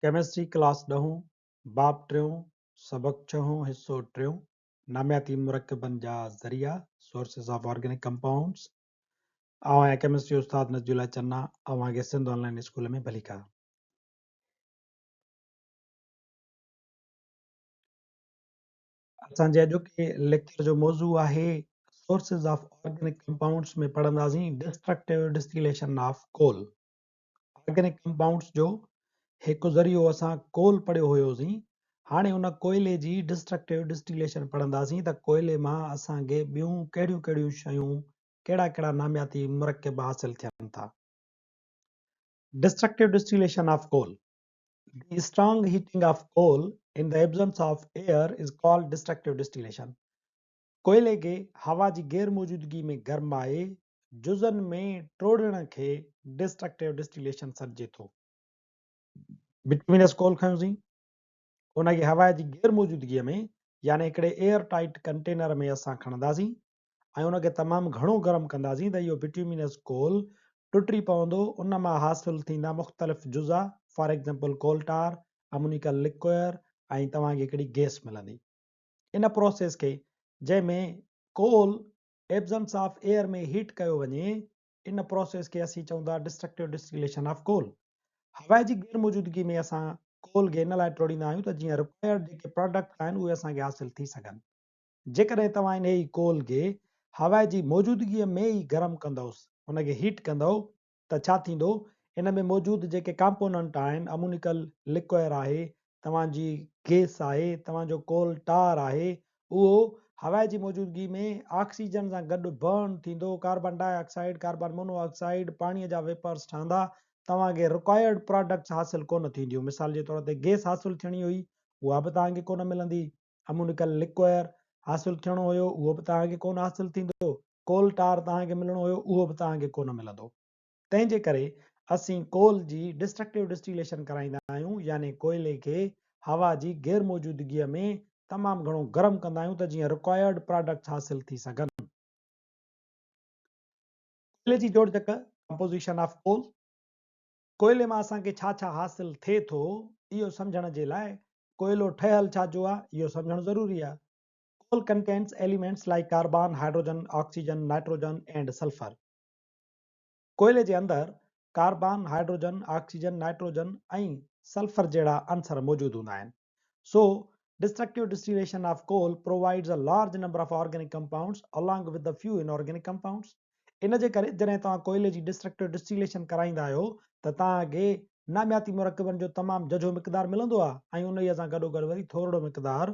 Chemistry class 10 बाब 3 सबक 6 हिस्सो 3 नामियाती मुरक्कबन जा ज़रिया सोर्सेस ऑफ ऑर्गेनिक कंपाउंड्स आवां केमिस्ट्री उस्ताद नजजुल्ला चन्ना आवां के सिंध ऑनलाइन स्कूल में भली का असांजे अॼु के लेक्चर जो मौजू आहे सोर्सेस ऑफ ऑर्गेनिक कंपाउंड्स में पढ़ंदासीं destructive distillation of call organic compounds जो एक ज़रियो असां कोल पढ़ियो हुयोसीं हाणे उन कोयले जी डिस्ट्रक्टिव डिस्टिलेशन पढ़ंदासीं त कोयले मां असांखे ॿियूं कहिड़ियूं कहिड़ियूं शयूं कहिड़ा कहिड़ा नामियाती मुरकब हासिल थियनि था destructive distillation of call The strong heating of coal in the absence of air is called destructive distillation. कोयले खे हवा जी गैर मौजूदगी में गरमाए जुज़न में टोड़ण खे डिस्ट्रक्टिव डिस्टिलेशन सॾिजे थो बिटवीनस कोल खयोंसीं उनखे हवा जी गैर मौजूदगीअ में यानी हिकिड़े एयर टाइट कंटेनर में असां खणंदासीं ऐं उनखे तमामु घणो गरम कंदासीं त इहो बिटवीनस कोल टुटी पवंदो उन मां हासिल थींदा मुख़्तलिफ़ जुज़ा for example coal tar ammoniacal liquid ऐं तव्हांखे हिकिड़ी गैस मिलंदी इन प्रोसेस खे जंहिंमें कोल एब्सेंस ऑफ एयर में हीट कयो वञे इन प्रोसेस खे असीं चऊं था डिस्ट्रक्टिव डिस्टिलेशन ऑफ कोल हवा जी गैर मौजूदगी में असां कोल खे इन लाइ टोड़ींदा आहियूं त जीअं रिक्वायर्ड जेके प्रोडक्ट आहिनि उहे असांखे हासिल थी सघनि जेकॾहिं तव्हां इन ई कोल खे हवा जी मौजूदगीअ में ई गरम कंदोसि उनखे हीट कंदो त छा थींदो इन में मौजूदु जेके कंपोनेंट आहिनि अमोनिकल लिक्विड आहे तव्हांजी गैस आहे तव्हांजो कोल टार आहे उहो हवा जी मौजूदगी में ऑक्सीजन सां गॾु बर्न थींदो कार्बन डाइऑक्साइड कार्बन मोनोऑक्साइड पाणीअ जा वेपर्स ठहंदा तव्हांखे रिक्वायर्ड प्रोडक्ट्स हासिल कोन थींदियूं मिसाल जे तौर ते गैस हासिल थियणी हुई उहा बि तव्हांखे कोन मिलंदी अमोनिकल लिक्विड हासिल थियणो हुयो उहो बि तव्हांखे कोन हासिल थींदो कोल टार तव्हांखे मिलणो हुयो उहो बि तव्हांखे कोन मिलंदो तंहिंजे करे असीं कोल जी डिस्ट्रक्टिव डिस्टिलेशन कराईंदा आहियूं यानी कोयले खे हवा जी गैर मौजूदगीअ में तमामु घणो गरम कंदा आहियूं त जीअं रिक्वायर्ड प्रोडक्ट्स हासिल थी सघनि कोयले जी जोड़जक कंपोज़िशन ऑफ कोल कोयले मां असांखे छा छा हासिल थिए थो इहो सम्झण जे लाइ कोयलो ठहियल छा जो आहे इहो सम्झणु ज़रूरी आहे coal contains elements like carbon hydrogen oxygen nitrogen and sulphur कोयले जे अंदरि कार्बन हाइड्रोजन ऑक्सीजन नाइट्रोजन ऐं सल्फर जहिड़ा अंसर मौजूदु हूंदा आहिनि सो destructive distillation of coal provides a large number of organic compounds along with the few inorganic compounds इन जे करे जॾहिं तव्हां कोयले जी डिस्ट्रक्टिव डिस्टिलेशन कराईंदा आहियो त तव्हांखे नामियाती मुरकबनि जो तमामु जझो मिक़दार मिलंदो आहे ऐं उन सां गॾोगॾु वरी थोरो मिक़दार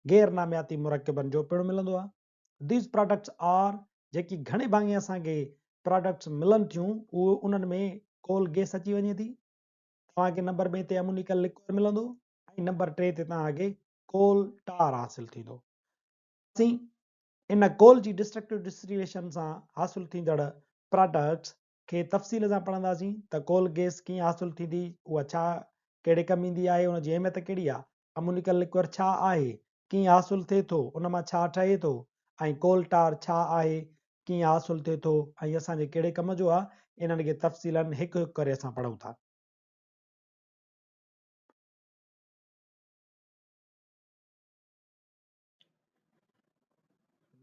गैर नामियाती मुरकबनि जो पिणु मिलंदो आहे दीज प्रोडक्ट्स आर जेकी घणे भाङे असांखे प्रोडक्ट्स मिलनि थियूं उहो उन्हनि में कोल गैस अची वञे थी तव्हांखे नंबर 2 ते अमोनिकल लिक्विड मिलंदो ऐं नंबर 3 ते तव्हांखे कोल टार हासिल थींदो असीं इन कोल जी डिस्ट्रक्टिव डिस्टिलेशन सां हासिल थींदड़ प्रोडक्ट्स खे तफ़सील सां पढ़ंदासीं त कोल गैस कीअं हासिल थींदी उहा छा कहिड़े कमु ईंदी आहे उनजी अहमियत कहिड़ी आहे अमोनिकल लिक्विड छा आहे कीअं हासिल थिए थो उन मां छा ठहे थो ऐं कोल टार छा आहे कीअं हासिल थिए थो ऐं असांजे कहिड़े कम जो आहे इन्हनि खे तफ़सीलन हिकु हिकु करे असां पढ़ूं था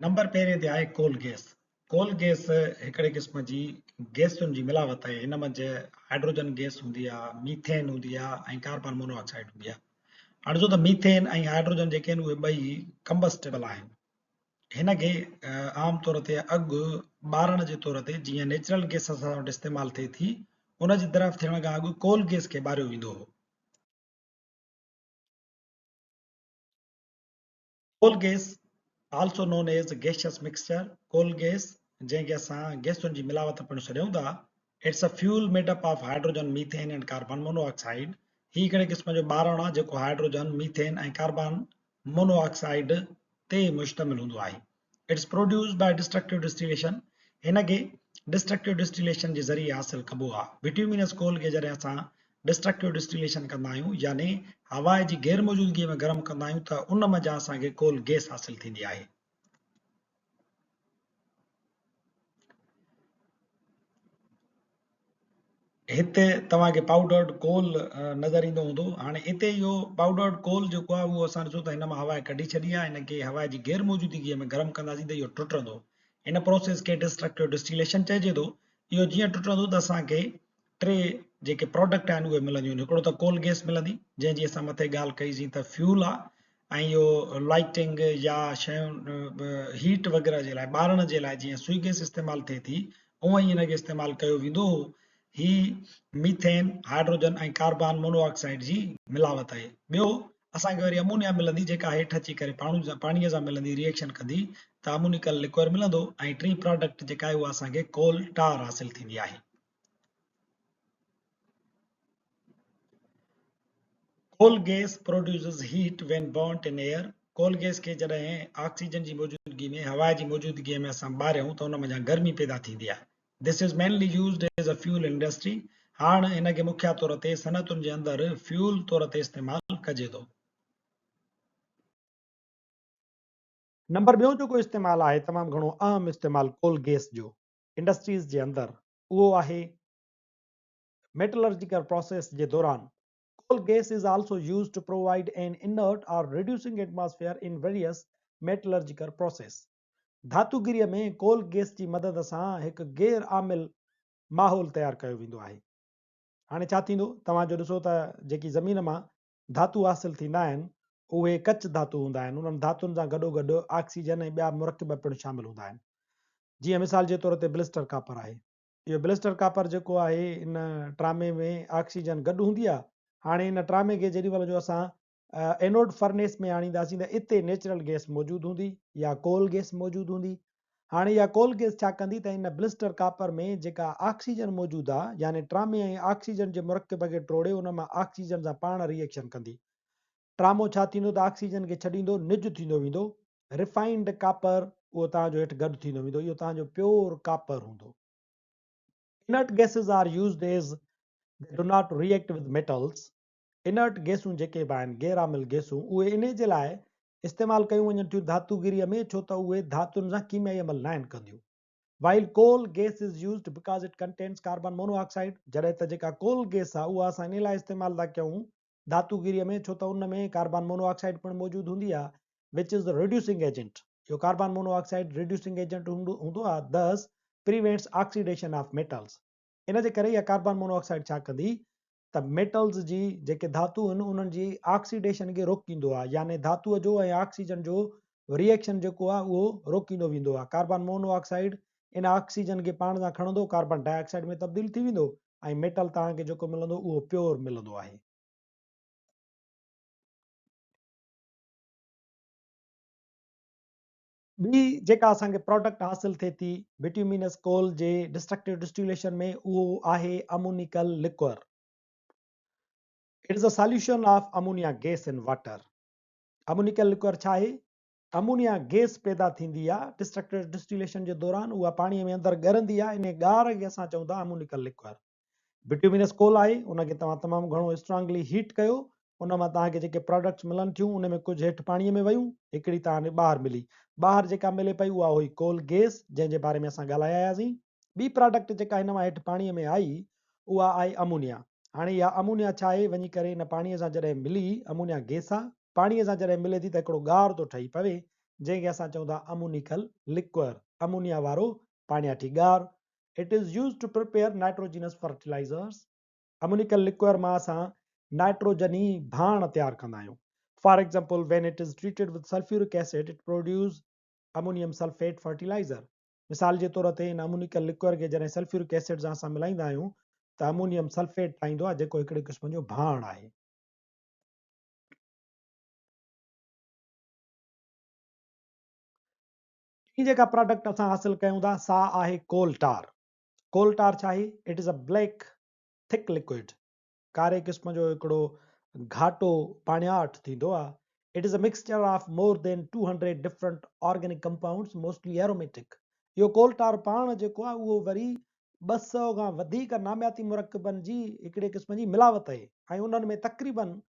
नंबर पहिरें ते आहे कोल गैस हिकिड़े क़िस्म जी गैसुनि जी मिलावट आहे हिन मंझि हाइड्रोजन गैस हूंदी आहे मीथेन हूंदी आहे ऐं कार्बन मोनोऑक्साइड हूंदी आहे हाणे ॾिसो त मीथेन ऐं हाइड्रोजन जेके आहिनि उहे ॿई कंबस्टेबल आहिनि हिन खे आम तौर ते अॻु ॿारण जे तौर ते जीअं नेचुरल गैस असां वटि इस्तेमालु थिए थी उनजी तरफ़ थियण खां अॻु कोल गैस खे ॿारियो वेंदो हो कोल gas also known as gaseous mixture coal gas जंहिंखे असां गैसुनि जी मिलावट पिणु सॾियूं था it's a fuel made up of hydrogen methane and carbon monoxide ही हिकिड़े क़िस्म जो ॿारण आहे जेको हाइड्रोजन मीथेन ऐं कार्बन मोनोऑक्साइड ते मुश्तमिल हूंदो आहे it's produced by destructive distillation हिन खे डिस्ट्रक्टिव डिस्टिलेशन जे ज़रिए हासिल कबो आहे बिट्यूमिनस कोल खे जॾहिं असां डिस्ट्रक्टिव डिस्टिलेशन कंदा आहियूं यानी हवा जी गैर मौजूदगीअ में गरम कंदा आहियूं त उन मज़ा असांखे कोल गैस हासिल थींदी आहे हिते तव्हांखे पाउडर्ड कोल नज़र ईंदो हूंदो। हाणे हिते इहो पाउडर्ड कोल जेको आहे उहो असां ॾिसो त हिन मां हवा कढी छॾी आहे। हिनखे हवा जी गैर मौजूदगीअ में गरम कंदासीं त इहो टुटंदो। इन प्रोसेस खे डिस्ट्रक्टिव डिस्टिलेशन चइजे थो। इहो जीअं टुटंदो त असांखे टे जेके प्रोडक्ट आहिनि उहे मिलंदियूं आहिनि। हिकिड़ो त कोल गैस मिलंदी, जंहिंजी असां मथे ॻाल्हि कईसीं त फ्यूल आहे, ऐं इहो लाइटिंग या शयूं हीट वग़ैरह जे लाइ ॿारण जे लाइ जीअं सुई गैस इस्तेमालु थिए थी उअं ई हिनखे इस्तेमालु कयो वेंदो हो। ही मीथेन, हाइड्रोजन ऐं कार्बन मोनोऑक्साइड जी मिलावट आहे। ॿियो असांखे वरी अमोनिया मिलंदी, जेका हेठि अची करे पाणीअ सां मिलंदी, रिएक्शन कंदी त अमोनिकल लिक्विड मिलंदो। ऐं टी प्रोडक्ट जेका आहे उहा असांखे कोल टार हासिल थींदी आहे। कोल gas produces heat when burnt in air. Call gas खे जॾहिं ऑक्सीजन जी मौजूदगी में, हवा जी मौजूदगीअ में असां ॿारियूं त उन में गर्मी पैदा थींदी आहे। This is mainly used as a fuel industry. हाणे हिनखे मुख्य तौर ते सनतुनि जे अंदरि फ्यूल तौर ते इस्तेमालु कजे थो। नंबर ॿियो जेको इस्तेमालु आहे तमामु घणो अहम इस्तेमालु कोल गैस जो इंडस्ट्रीज़ जे अंदरि, उहो आहे मेटलर्जिकल प्रोसेस जे दौरान। Coal gas is also used to provide an inert or reducing atmosphere in various metallurgical process. धातुगिरीअ में कोल गैस जी मदद सां हिकु गैर आमिल माहौल तयारु कयो वेंदो आहे। हाणे छा थींदो, तव्हांजो ॾिसो त जेकी ज़मीन मां धातु हासिल थींदा आहिनि उहे कच धातु हूंदा आहिनि। उन्हनि धातुनि सां गॾोगॾु ऑक्सीजन ऐं ॿिया मुरकब पिणु शामिल हूंदा आहिनि। जीअं मिसाल जे तौर ते ब्लिस्टर कापर आहे। इहो ब्लिस्टर कापर जेको आहे इन ट्रामे में ऑक्सीजन गॾु हूंदी आहे। हाणे इन ट्रामे खे जेॾी महिल जो असां एनोड फर्नेस में आणींदासीं त इते नेचुरल गैस मौजूदु हूंदी या कोल गैस मौजूदु हूंदी। हाणे इहा कोल गैस छा कंदी त इन ब्लिस्टर कापर में जेका ऑक्सीजन मौजूदु आहे, यानी ट्रामे ऐं ऑक्सीजन जे मुरकब खे टोड़े उन मां ऑक्सीजन सां पाण रिएक्शन कंदी। ट्रामो छा थींदो त ऑक्सीजन खे छॾींदो, निज थींदो वेंदो। रिफाइंड कापर उहो तव्हांजो हेठि गॾु थींदो वेंदो। इहो तव्हांजो प्योर कापर हूंदो। Inert gases are used as they do not react with metals. Inert गैसूं जेके बि आहिनि, गैरामिल गैसूं, उहे इन जे लाइ इस्तेमालु कयूं वञनि थियूं धातुगिरीअ में, छो त उहे धातुनि सां कीमियाई अमल न आहिनि कंदियूं। While coal gas is used because it contains carbon monoxide, जॾहिं त जेका कोल गैस आहे उहा असां इन लाइ इस्तेमालु था कयूं धातुगिरीअ में, छो त उन में कार्बन मोनोऑक्साइड पिणु मौजूदु हूंदी आहे, which is the reducing agent. इहो कार्बन मोनोऑक्साइड रिड्यूसिंग एजेंट हूंदो आहे, thus prevents oxidation of metals। इन जे करे इहा कार्बन मोनोऑक्साइड छा कंदी त मेटल्स जी जेके धातु आहिनि उन्हनि जी ऑक्सीडेशन खे रोकींदो आहे, यानी धातुअ जो ऐं ऑक्सीजन जो रिएक्शन जेको आहे उहो रोकींदो वेंदो आहे। कार्बन मोनोऑक्साइड इन ऑक्सीजन खे पाण सां खणंदो, कार्बन डाइऑक्साइड में तब्दील थी वेंदो, ऐं मेटल तव्हांखे जेको मिलंदो उहो प्योर मिलंदो आहे। ॿी जेका असांखे प्रोडक्ट हासिल थिए थी बिट्यूमिनस कोल जे डिस्ट्रक्टिव डिस्टिलेशन में, उहो आहे ammoniacal liquor. It is a solution of ammonia gas in water. Ammoniacal liquor छा आहे? अमोनिया गैस पैदा थींदी आहे डिस्ट्रक्टिव डिस्टिलेशन जे दौरान। उहा पाणीअ में अंदरि ॻरंदी आहे, इन ॻार खे असां चऊं था अमोनिकल लिक्वर। बिट्यूमिनस कोल आहे, उनखे तव्हां तमामु घणो स्ट्रांगली हीट कयो, उन मां तव्हांखे जेके प्रोडक्ट्स मिलनि थियूं उन में कुझु हेठि पाणीअ में वयूं, हिकिड़ी तव्हांखे ॿाहिरि मिली। ॿाहिरि जेका मिले पई उहा हुई कोल गैस, जंहिंजे बारे में असां ॻाल्हायासीं। ॿी प्रोडक्ट जेका हिन मां हेठि पाणीअ में आई उहा आहे अमोनिया। हाणे इहा अमोनिया छा आहे, वञी करे इन पाणीअ सां जॾहिं मिली, अमोनिया गैस आहे, पाणीअ सां जॾहिं मिले थी त हिकिड़ो ॻार थो ठही पवे, जंहिंखे असां चऊं था अमोनिकल लिक्वर, अमोनिया वारो पाणियाठी ॻार। It is use to prepare nitrogenous fertilisers. Ammoniacal liquor मां असां नाइट्रोजनी भाण तयारु कंदा आहियूं। For example, when it is treated with sulphuric acid it produce ammonium sulphate fertiliser. मिसाल जे तौर ते इन अमोनिकल लिक्वर खे जॾहिं सल्फ्यूरिक एसिड सां असां मिलाईंदा आहियूं त अमोनियम सल्फेट ठाहींदो आहे, जेको हिकिड़े क़िस्म जो भाण आहे। ॿी जेका प्रोडक्ट असां हासिल कयूं था सा आहे कोल टार। कोल टार छा आहे? It is a black thick liquid, कारे क़िस्म जो हिकिड़ो घाटो पाणियाठ थींदो आहे। It is a mixture of more than 200 different organic compounds, mostly aromatic. इहो कोल टार पाण जेको आहे उहो वरी 200 खां वधीक नामियाती मुरकबनि जी हिकिड़े क़िस्म जी मिलावट आहे, ऐं उन्हनि में तक़रीबन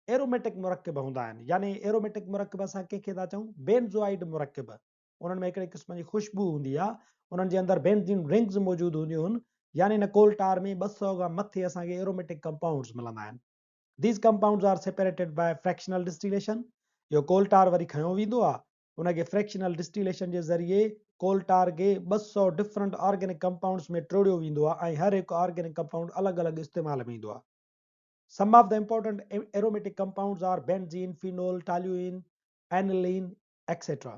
एरोमेटिक मुरकब हूंदा आहिनि। यानी एरोमेटिक मुरकब असां कंहिंखे था चऊं? बेंज़ोइड मुरकब। उन्हनि में हिकिड़े क़िस्म जी ख़ुशबू हूंदी आहे, उन्हनि जे अंदरि बेंज़ीन रिंग्स मौजूदु हूंदियूं आहिनि, यानी हिन कोल टार में 200 खां मथे असांखे एरोमेटिक कंपाउंड्स मिलंदा आहिनि. These compounds are separated by fractional distillation. इहो कोल टार वरी खयो वेंदो आहे, उनखे फ्रैक्शनल डिस्टिलेशन जे ज़रिए कोल टार खे 200 डिफरेंट ऑर्गेनिक कंपाउंड्स में टोड़ियो वेंदो आहे ऐं हर हिकु ऑर्गेनिक कंपाउंड अलॻि अलॻि इस्तेमाल में ईंदो आहे. Some of the important aromatic compounds are benzene, phenol, toluene, aniline, etc.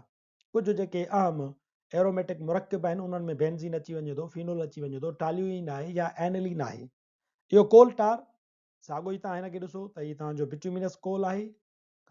कुझु जेके अहम एरोमेटिक मुरकब आहिनि उन्हनि में बेंजीन अची वञे थो, फिनोल अची वञे थो, टाल्यूइन आहे या एनिलीन आहे. इहो कोल टार साॻियो ई तव्हां हिनखे ॾिसो त हीअ तव्हांजो बिट्यूमिनस कोल आहे.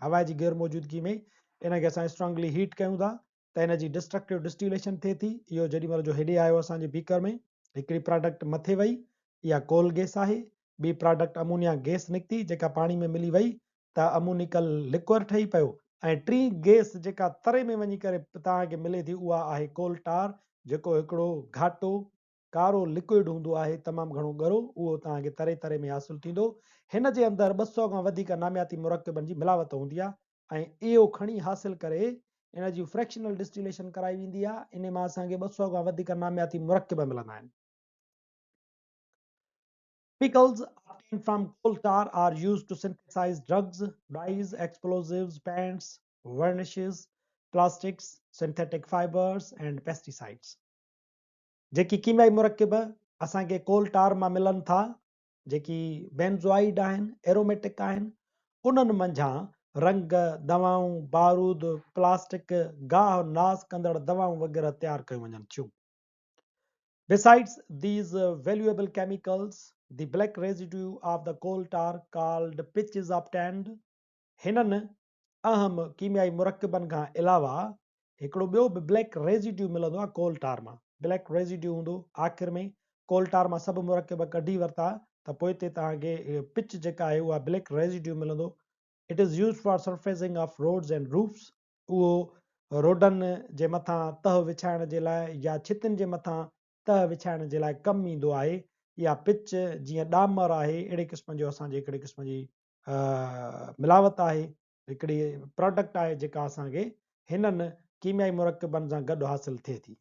हवा जी गैर मौजूदगी में इनखे असां स्ट्रांगली हीट कयूं था त हिनजी डिस्ट्रक्टिव डिस्टिलेशन थिए थी. इहो जेॾी महिल जो हेॾे आयो असांजे बीकर में हिकिड़ी प्रोडक्ट मथे वई, इहा कोल गैस आहे. ॿी प्रोडक्ट अमोनिया गैस निकिती जेका पाणी में मिली वई त अमोनिकल लिक्वर ठही पियो. ऐं टी गैस जेका तरे में वञी करे तव्हांखे मिले थी उहा आहे कोल टार, जेको हिकिड़ो घाटो कारो लिक्विड हूंदो आहे, तमामु घणो ॻरो, उहो तव्हांखे तरे तरे में हासिलु थींदो. हिन जे अंदरि 200 खां वधीक नामियाती मुरकबनि जी मिलावट हूंदी आहे ऐं इहो खणी हासिलु करे इन जी फ्रैक्शनल डिस्टिलेशन कराई वेंदी आहे. इन मां असांखे 200 खां वधीक नामियाती मुरकब मिलंदा आहिनि. Chemicals obtained from coal tar are used to synthesize drugs, dyes, explosives, paints, varnishes, plastics, synthetic fibers and pesticides. जेकी कीमियाई मुरकब असांखे कोल टार मां मिलनि था, जेकी बेंज़ोइड आहिनि, एरोमेटिक आहिनि, उन्हनि मंझां रंग, दवाऊं, बारूद, प्लास्टिक, गाह नास कंदड़ दवाऊं वग़ैरह तयारु कयूं वञनि थियूं. Besides these valuable chemicals, the black residue of the coal tar called pitch is obtained. हिननि अहम कीमियाई मुरकबनि खां अलावा हिकिड़ो ॿियो बि ब्लैक रेजिड्यू मिलंदो आहे कोल टार मां. ब्लैक रेजिड्यू हूंदो आख़िर में. कोल टार मां सभु मुरकब कढी वरिता त पोइ ते तव्हांखे पिच जेका आहे उहा ब्लैक रेजिड्यू मिलंदो. It is use for surfacing of roads and roofs. उहो रोडनि जे मथां तह विछाइण जे लाइ या छितिन जे मथां तह विछाइण जे लाइ कमु ईंदो आहे. या पिच जीअं डामर आहे, अहिड़े क़िस्म जो असांजे हिकिड़े क़िस्म जी मिलावट आहे, हिकिड़ी प्रोडक्ट आहे जेका असांखे हिननि कीमियाई मुरकबनि सां गॾु हासिलु थिए थी.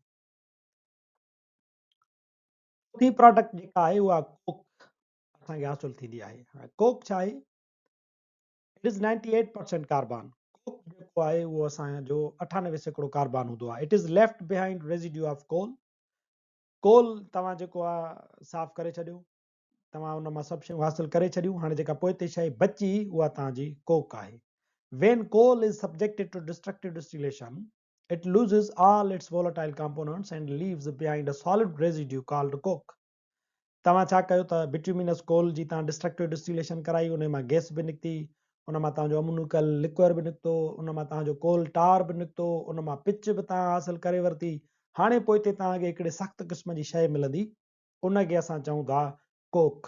टी प्रोडक्ट जेका आहे उहा कोक असांखे हासिलु थींदी आहे. कोक छा आहे? It is 98% carbon. कोक जेको आहे उहो असांजो 98% कार्बन हूंदो आहे. It is left behind residue of coal. Coal तव्हां जेको आहे साफ़ करे छॾियो, तव्हां उन मां सभु शयूं हासिलु करे छॾियूं. हाणे जेका पोइ ते शइ बची उहा तव्हांजी कोक आहे. When coal is subjected to destructive distillation, it loses all its volatile components and leaves behind a solid residue called coke. तव्हां छा कयो त बिट्यूमिनस कोल जी तव्हां डिस्ट्रक्टिव डिस्टिलेशन कराई, उन मां गैस बि निकिती, उन मां तव्हांजो अमोनिकल लिक्वर बि निकितो, उन मां तव्हांजो कोल टार बि निकितो, उन मां पिच बि तव्हां हासिलु करे वरिती. हाणे पोइ ते तव्हांखे हिकिड़े सख़्तु क़िस्म जी शइ मिलंदी, उनखे असां चऊं था Coke.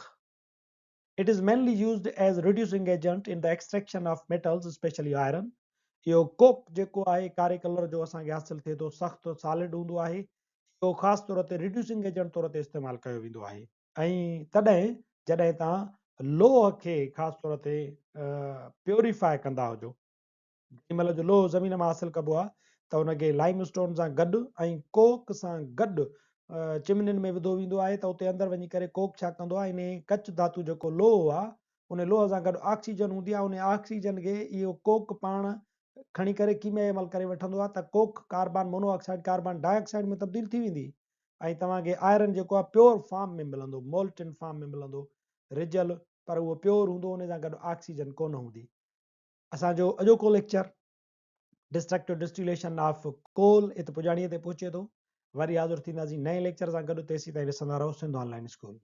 It is mainly used as reducing agent in the extraction of metals, especially iron. इहो कोक जेको आहे कारे कलर जो असांखे हासिलु थिए थो, सख़्तु सॉलिड हूंदो आहे. इहो ख़ासि तौर ते रिड्यूसिंग एजेंट तौर ते इस्तेमालु कयो वेंदो आहे. ऐं तॾहिं जॾहिं तव्हां लोह खे ख़ासि तौर ते प्योरीफाई कंदा हुजो. जेॾी महिल जो लोह ज़मीन मां हासिलु कबो आहे त उनखे लाइम स्टोन सां गॾु ऐं कोक सां गॾु चिमनिन में विधो वेंदो आहे त उते अंदरि वञी करे कोक छा कंदो आहे, इन कच धातु जेको लोह आहे उन लोह सां गॾु ऑक्सीजन हूंदी आहे. उन ऑक्सीजन खे इहो कोक पाण खणी करे कीमियाई अमल करे वठंदो आहे त Coke carbon monoxide carbon dioxide में तब्दील थी वेंदी ऐं तव्हांखे आयरन जेको आहे प्योर फॉर्म में मिलंदो, मोल्टन फॉर्म में मिलंदो, रिजल, पर उहो प्योर हूंदो, उन सां गॾु ऑक्सीजन कोन हूंदी. असांजो अॼोको lecture destructive distillation of coal हिते पुॼाणीअ ते पहुचे थो. वरी हाज़िर थींदासीं नए लेक्चर सां गॾु. तेसीं ताईं ॾिसंदा रहो सिंध ऑनलाइन स्कूल.